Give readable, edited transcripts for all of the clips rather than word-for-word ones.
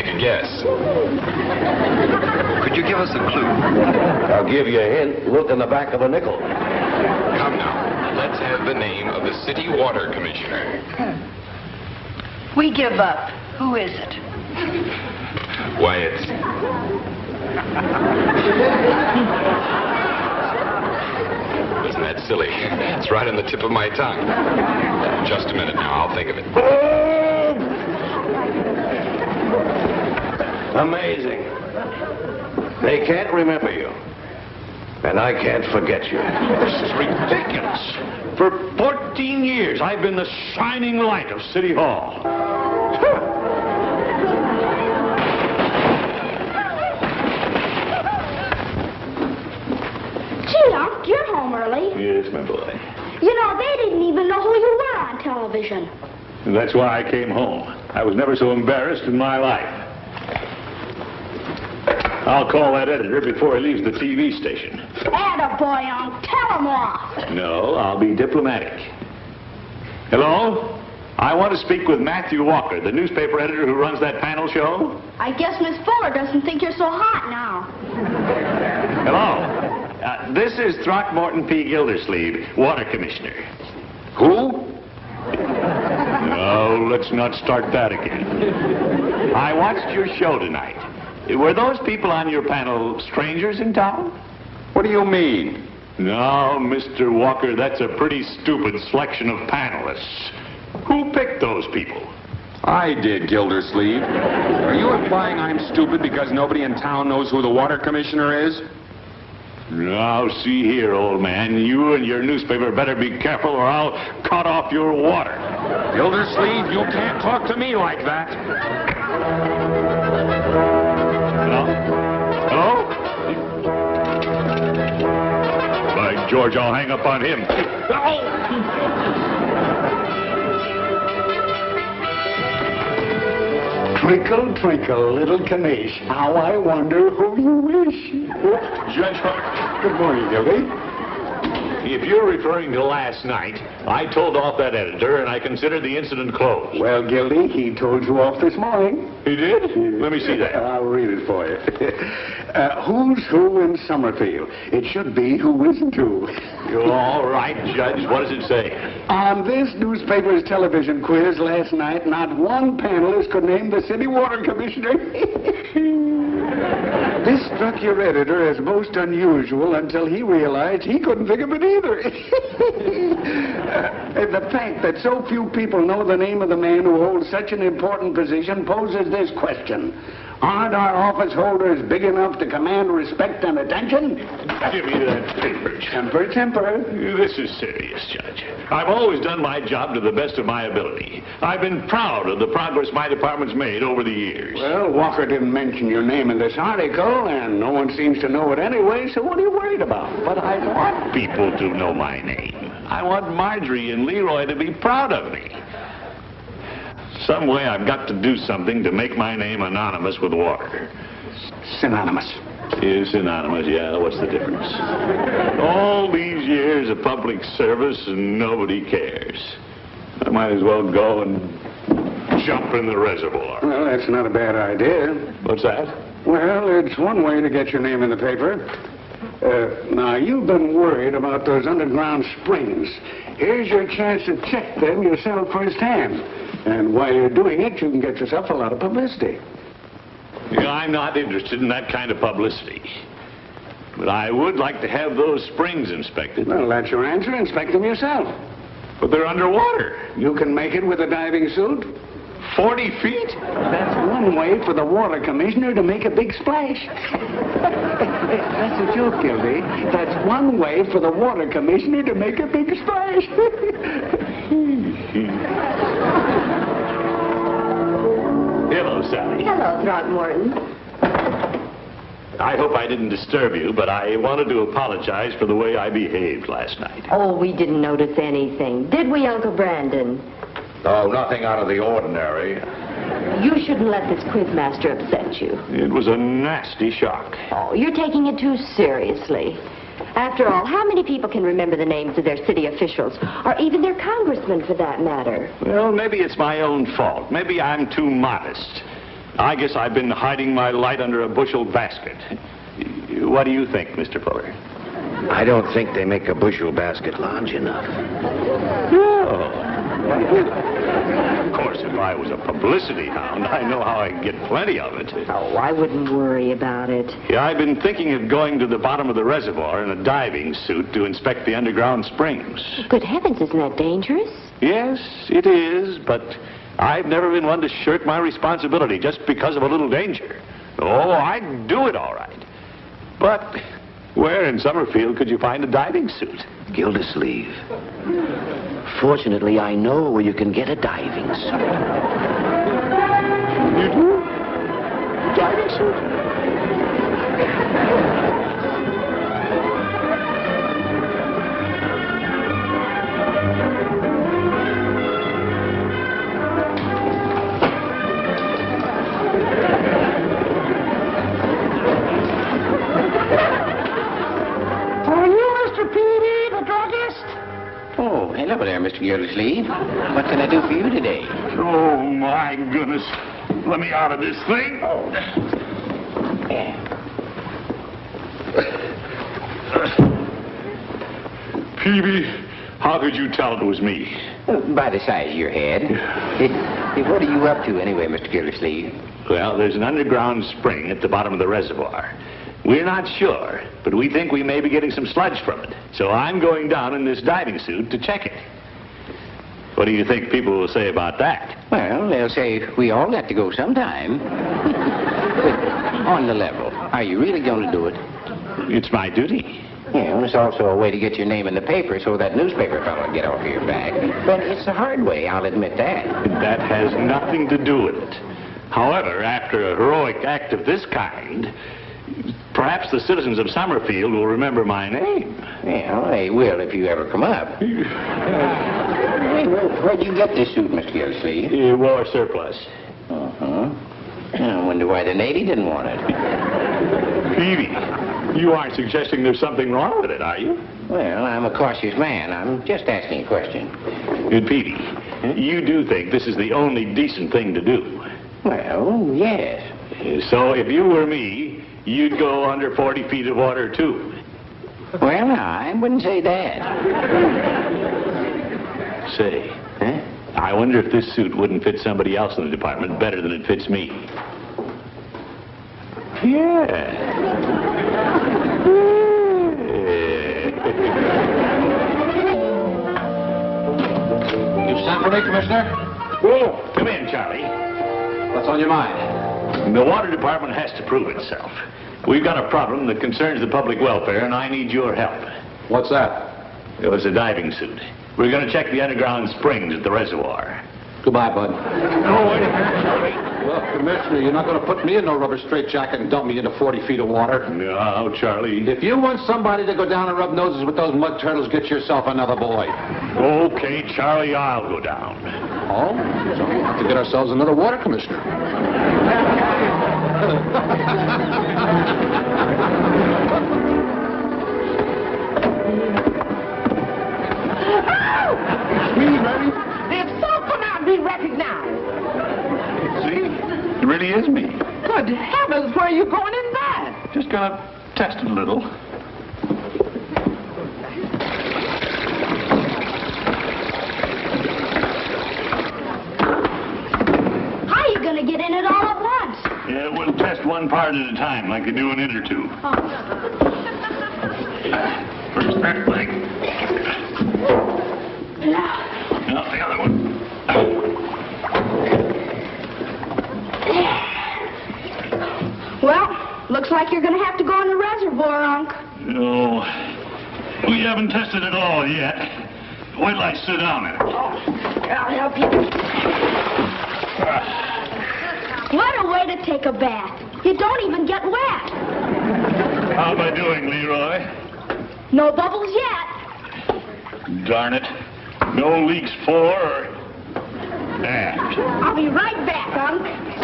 make a guess. Could you give us a clue? I'll give you a hint. Look in the back of a nickel. Come now, let's have the name of the city water commissioner. We give up. Who is it? Why, it's... Isn't that silly? It's right on the tip of my tongue. Just a minute now, I'll think of it. Amazing. They can't remember you. And I can't forget you. This is ridiculous. For 14 years, I've been the shining light of City Hall. Gee, Unc, you're home early. Yes, my boy. You know, they didn't even know who you were on television. And that's why I came home. I was never so embarrassed in my life. I'll call that editor before he leaves the TV station. Attaboy, Unc. Tell him off. No, I'll be diplomatic. Hello? I want to speak with Matthew Walker, the newspaper editor who runs that panel show. I guess Miss Fuller doesn't think you're so hot now. Hello? This is Throckmorton P. Gildersleeve, water commissioner. Who? No, let's not start that again. I watched your show tonight. Were those people on your panel strangers in town? What do you mean? No, Mr. Walker, that's a pretty stupid selection of panelists. Who picked those people? I did, Gildersleeve. Are you implying I'm stupid because nobody in town knows who the water commissioner is? Now, see here, old man. You and your newspaper better be careful or I'll cut off your water. Gildersleeve, you can't talk to me like that. Hello? Hello? By George, I'll hang up on him. Twinkle, twinkle, little Ganesh, how I wonder who you wish. Judge Hart. Good morning, Gildy. If you're referring to last night, I told off that editor and I consider the incident closed. Well, Gildy, he told you off this morning. He did? Let me see that. I'll read it for you. Who's who in Summerfield? It should be who isn't who. You're all right, Judge. What does it say? On this newspaper's television quiz last night, not one panelist could name the city water commissioner. This struck your editor as most unusual until he realized he couldn't think of it either. The fact that so few people know the name of the man who holds such an important position poses this question. Aren't our office holders big enough to command respect and attention? Give me that paper, Judge. Temper, temper. This is serious, Judge. I've always done my job to the best of my ability. I've been proud of the progress my department's made over the years. Well, Walker didn't mention your name in this article, and no one seems to know it anyway, so what are you worried about? But I want people to know my name. I want Marjorie and Leroy to be proud of me. Some way I've got to do something to make my name anonymous with water. Synonymous. Is synonymous, yeah. What's the difference? All these years of public service and nobody cares. I might as well go and jump in the reservoir. Well, that's not a bad idea. What's that? Well, it's one way to get your name in the paper. Now, you've been worried about those underground springs. Here's your chance to check them yourself firsthand. And while you're doing it, you can get yourself a lot of publicity. Yeah, I'm not interested in that kind of publicity. But I would like to have those springs inspected. Well, that's your answer. Inspect them yourself. But they're underwater. You can make it with a diving suit. 40 feet? That's one way for the water commissioner to make a big splash. That's a joke, Gildy. That's one way for the water commissioner to make a big splash. Hello, Sally. Hello, Throckmorton. I hope I didn't disturb you, but I wanted to apologize for the way I behaved last night. Oh, we didn't notice anything. Did we, Uncle Brandon? Oh, nothing out of the ordinary. You shouldn't let this quizmaster upset you. It was a nasty shock. Oh, you're taking it too seriously. After all, how many people can remember the names of their city officials, or even their congressmen for that matter? Well, maybe it's my own fault. Maybe I'm too modest. I guess I've been hiding my light under a bushel basket. What do you think, Mr. Fuller? I don't think they make a bushel basket large enough. Of course, if I was a publicity hound, I know how I can get plenty of it. Oh, I wouldn't worry about it. Yeah, I've been thinking of going to the bottom of the reservoir in a diving suit to inspect the underground springs. Good heavens, isn't that dangerous? Yes, it is, but I've never been one to shirk my responsibility just because of a little danger. Oh, I'd do it all right. But where in Summerfield could you find a diving suit? Gildersleeve. Fortunately, I know where you can get a diving suit. You do? Diving suit? Oh, hello there, Mr. Gildersleeve. What can I do for you today? Oh, my goodness. Let me out of this thing. Oh. Peavy, how could you tell it was me? By the size of your head. What are you up to anyway, Mr. Gildersleeve? Well, there's an underground spring at the bottom of the reservoir. We're not sure, but we think we may be getting some sludge from it. So I'm going down in this diving suit to check it. What do you think people will say about that? Well, they'll say we all got to go sometime. On the level, are you really going to do it? It's my duty. Yeah, well, it's also a way to get your name in the paper so that newspaper fellow will get off your back. But it's the hard way, I'll admit that. That has nothing to do with it. However, after a heroic act of this kind, perhaps the citizens of Summerfield will remember my name. Yeah, well, they will if you ever come up. Where'd you get this suit, Mr. Gildersleeve? War surplus. Uh-huh. I wonder why the Navy didn't want it. Peavy, you aren't suggesting there's something wrong with it, are you? Well, I'm a cautious man. I'm just asking a question. Peavy, you do think this is the only decent thing to do? Well, yes. So if you were me, you'd go under 40 feet of water, too. Well, no, I wouldn't say that. Say, I wonder if this suit wouldn't fit somebody else in the department better than it fits me. Yeah. You sent for me, Commissioner? Oh, come in, Charlie. What's on your mind? The water department has to prove itself. We've got a problem that concerns the public welfare, and I need your help. What's that? It was a diving suit. We're going to check the underground springs at the reservoir. Goodbye, bud. Oh, wait a minute, Charlie. Well, Commissioner, you're not going to put me in no rubber straitjacket and dump me into 40 feet of water. No, Charlie. If you want somebody to go down and rub noses with those mud turtles, get yourself another boy. Okay, Charlie, I'll go down. Oh? So we'll have to get ourselves another water commissioner. If so cannot be recognized. See? It really is me. Good heavens, where are you going in that? Just gonna test it a little. How are you going to get in it all at once? Yeah, we'll test one part at a time, like they do an inner tube. First that leg. Now the other one. Well, looks like you're going to have to go in the reservoir, Unc. No, we haven't tested it all yet. Wait till I sit down in it. I'll help you. What a way to take a bath. You don't even get wet. How am I doing, Leroy? No bubbles yet. Darn it. No leaks fore or aft. I'll be right back, Unc.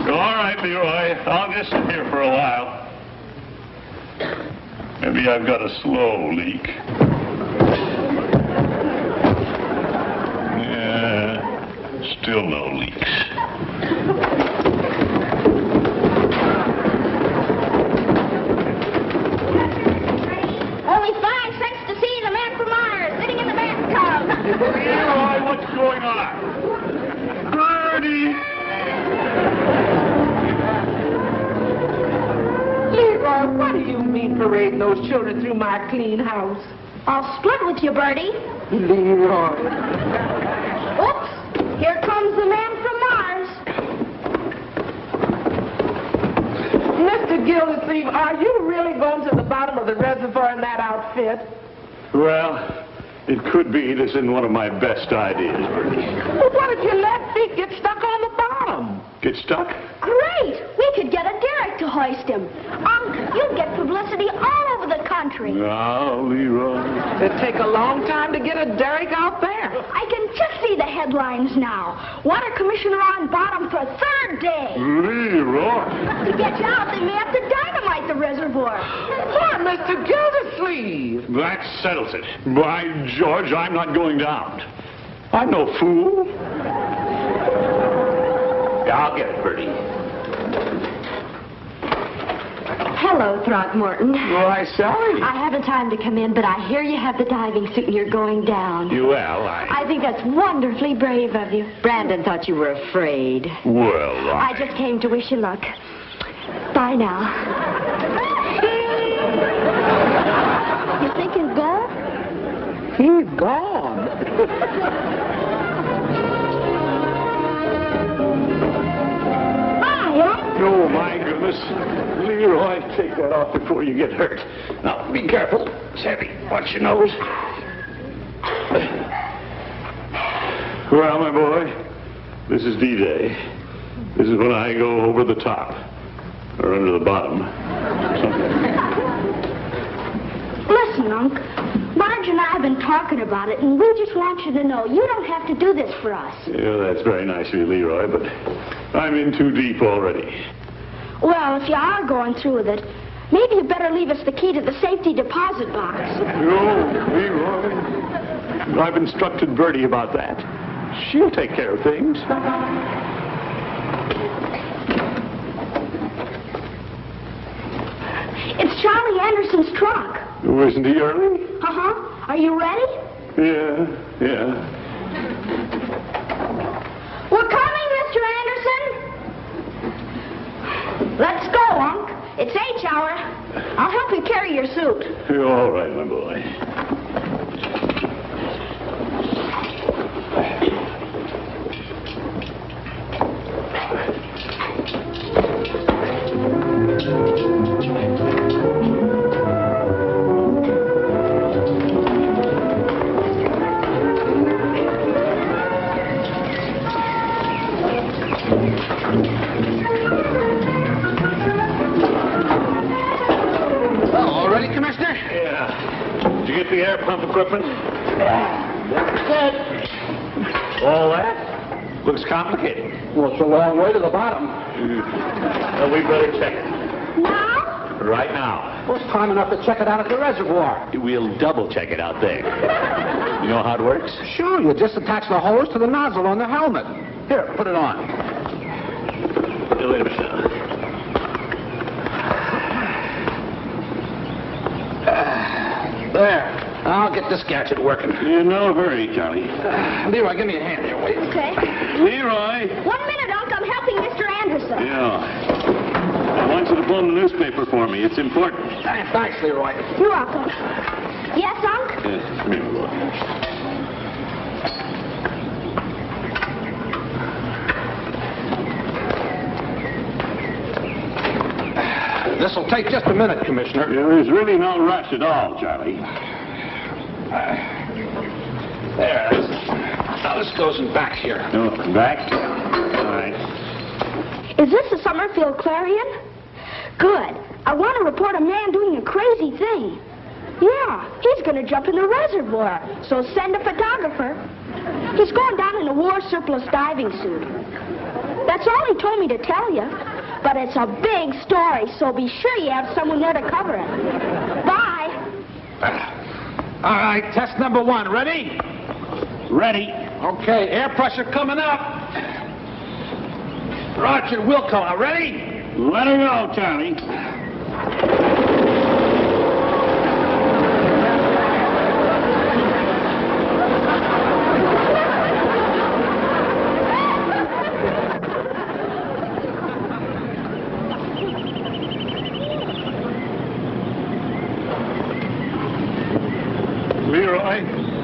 All right, Leroy. I'll just sit here for a while. Maybe I've got a slow leak. Yeah, still no leaks. what's going on? Birdie! Leroy, what do you mean parading those children through my clean house? I'll split with you, Bertie. Leroy. Oops. Here comes the man from Mars. Mr. Gildersleeve, are you really going to the bottom of the reservoir in that outfit? Well, it could be. This isn't one of my best ideas, Bertie. Well, what if your left feet get stuck on the bottom? Get stuck? Great. We could get a derrick to hoist him. You'd get publicity all over the country. Now, Leroy. It'd take a long time to get a derrick out there. I can just see the headlines now. Water Commissioner on bottom for third day. Leroy. To get you out, they may have to dynamite the reservoir. Poor Mr. Gildersleeve. That settles it. By George, I'm not going down. I'm no fool. Yeah, I'll get it, Bertie. Hello, Throckmorton. Why, Sally. I haven't time to come in, but I hear you have the diving suit and you're going down. Well, I think that's wonderfully brave of you. Brandon thought you were afraid. Well, I just came to wish you luck. Bye now. You think he's gone? He's gone. Hi, Unc. Oh, my goodness. Leroy, take that off before you get hurt. Now, be careful. It's heavy. Watch your nose. Well, my boy, this is D-Day. This is when I go over the top. Or under the bottom. Listen, Unc. Marge and I have been talking about it, and we just want you to know you don't have to do this for us. Yeah, that's very nice of you, Leroy, but I'm in too deep already. Well, if you are going through with it, maybe you better leave us the key to the safety deposit box. No, Leroy. I've instructed Bertie about that. She'll take care of things. It's Charlie Anderson's truck. Oh, isn't he early? Uh-huh. Are you ready? Yeah. We're coming, Mr. Anderson. Let's go, Unc. It's H hour. I'll help you carry your suit. You're all right, my boy. All ready, Commissioner? Yeah. Did you get the air pump equipment? That's it. All that? Looks complicated. Well, it's a long way to the bottom. Well, we better check it. Now? Right now. Well, it's time enough to check it out at the reservoir. We'll double check it out there. You know how it works? Sure, you just attach the hose to the nozzle on the helmet. Here, put it on. Wait a minute now. There. I'll get this gadget working. In no hurry, Charlie. Leroy, give me a hand here, wait. Okay. Leroy! 1 minute, Unc. I'm helping Mr. Anderson. Yeah. I want you to pull the newspaper for me. It's important. Thanks, Leroy. You're welcome. Yes, Unc? Yes, come here, boy. This'll take just a minute, Commissioner. Yeah, there's really no rush at all, Charlie. There. Now this goes in back here. No, back? All right. Is this the Summerfield Clarion? Good. I want to report a man doing a crazy thing. Yeah, he's going to jump in the reservoir. So send a photographer. He's going down in a war surplus diving suit. That's all he told me to tell you. But it's a big story, so be sure you have someone there to cover it. Bye. All right, test number 1. Ready? Ready. Okay, air pressure coming up. Roger, Wilco, ready? Let her go, Charlie.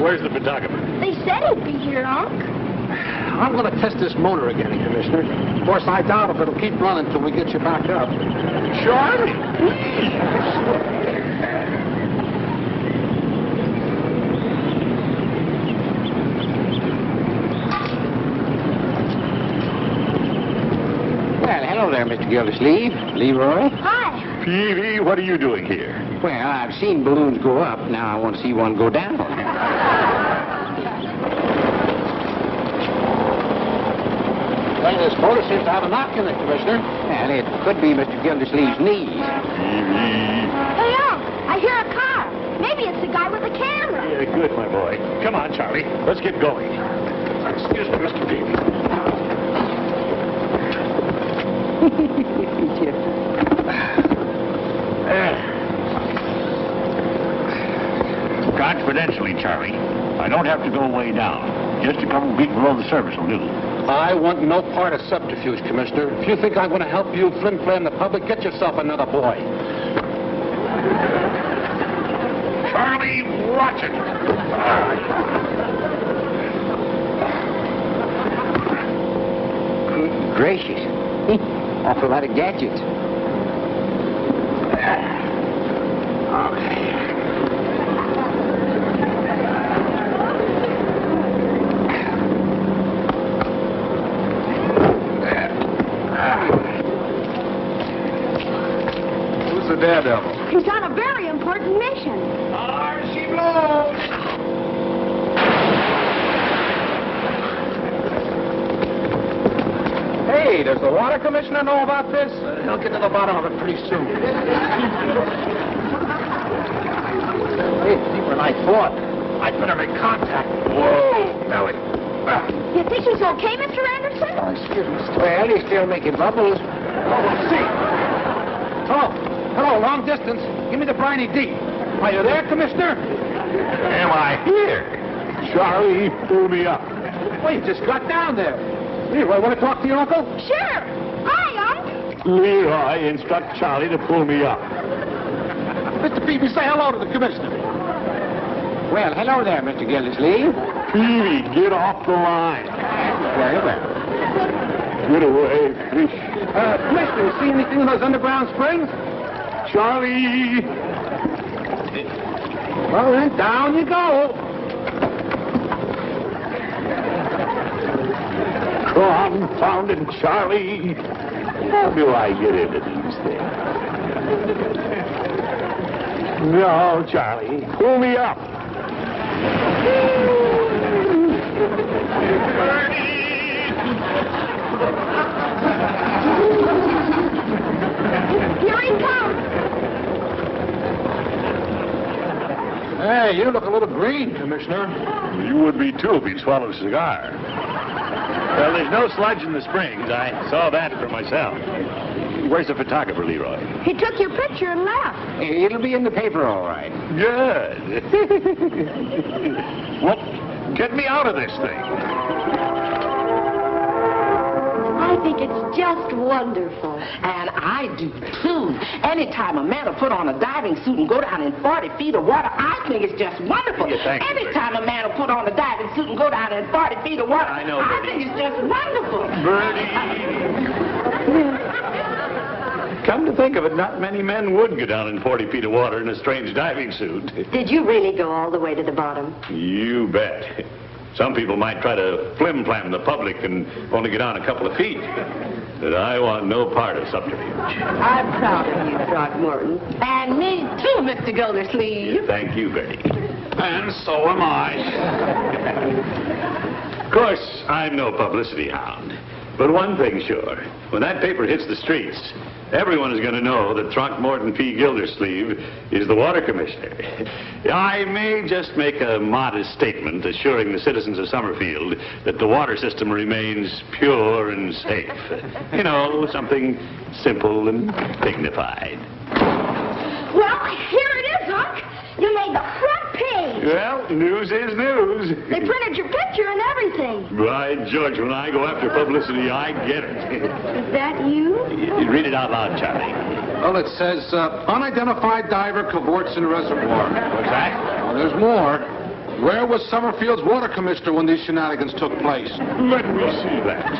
Where's the photographer? They said he'd be here, Unc. I'm going to test this motor again, Commissioner. Of course, I doubt if it'll keep running till we get you back up. Charlie? Well, hello there, Mr. Gildersleeve. Leroy. Hi. Peavy, what are you doing here? Well, I've seen balloons go up. Now I want to see one go down. Well, this motor seems to have a knock in it, Commissioner. Well, it could be Mr. Gildersleeve's knees. Hey, Unc, I hear a car. Maybe it's the guy with the camera. Yeah, good, my boy. Come on, Charlie. Let's get going. Excuse me, Mr. Peavy. Confidentially, Charlie, I don't have to go way down. Just a couple feet below the surface will do. I want no part of subterfuge, Commissioner. If you think I'm going to help you flim-flam the public, get yourself another boy. Charlie, watch it. Good gracious. Awful lot of gadgets. Okay. Who's the daredevil? He's on a very important mission. She blows. Hey, does the water commissioner know about this? He'll get to the bottom of it pretty soon. Hey, deeper than I thought. I'd better make contact. Whoa, Nellie. You think he's okay, Mr. Anderson? Oh, excuse me. Well, he's still making bubbles. Let's see. Hello, long distance. Give me the briny deep. Are you there, Commissioner? Am I here? Charlie, pull me up. Well, you just got down there. Leroy, want to talk to your uncle? Sure. Hi, Unc. Leroy, instruct Charlie to pull me up. Mr. Peavy, say hello to the Commissioner. Well, hello there, Mr. Gildersleeve. Peavy, get off the line. Very well. Get away, fish. Commissioner, you see anything in those underground springs? Charlie! Well, then, down you go. Confounded Charlie! How do I get into these things? No, Charlie, pull me up. Here he comes. Hey, you look a little green, Commissioner. You would be too if you'd swallowed a cigar. Well, there's no sludge in the springs. I saw that for myself. Where's the photographer, Leroy? He took your picture and left. It'll be in the paper, all right. Good. Well, get me out of this thing. I think it's just wonderful. And I do, too. Anytime a man will put on a diving suit and go down in 40 feet of water, I think it's just wonderful. Yeah, thank you, Anytime a man will put on a diving suit and go down in 40 feet of water, I know, Bertie. think it's just wonderful. Bertie! Come to think of it, not many men would go down in 40 feet of water in a strange diving suit. Did you really go all the way to the bottom? You bet. Some people might try to flim-flam the public and only get down a couple of feet. But I want no part of subterfuge. I'm proud of you, Throckmorton. And me, too, Mr. Gildersleeve. Thank you, Bertie. And so am I. Of course, I'm no publicity hound. But one thing's sure. When that paper hits the streets, everyone is going to know that Throckmorton P. Gildersleeve is the water commissioner. I may just make a modest statement assuring the citizens of Summerfield that the water system remains pure and safe. You know, something simple and dignified. Well, here it is, Unc. You made the front page. Well, news is news. They printed your picture and everything. By George, when I go after publicity, I get it. Is that you? Read it out loud, Charlie. Well, it says, unidentified diver cavorts in reservoir. What's that? Well, there's more. Where was Summerfield's water commissioner when these shenanigans took place? Let me see that.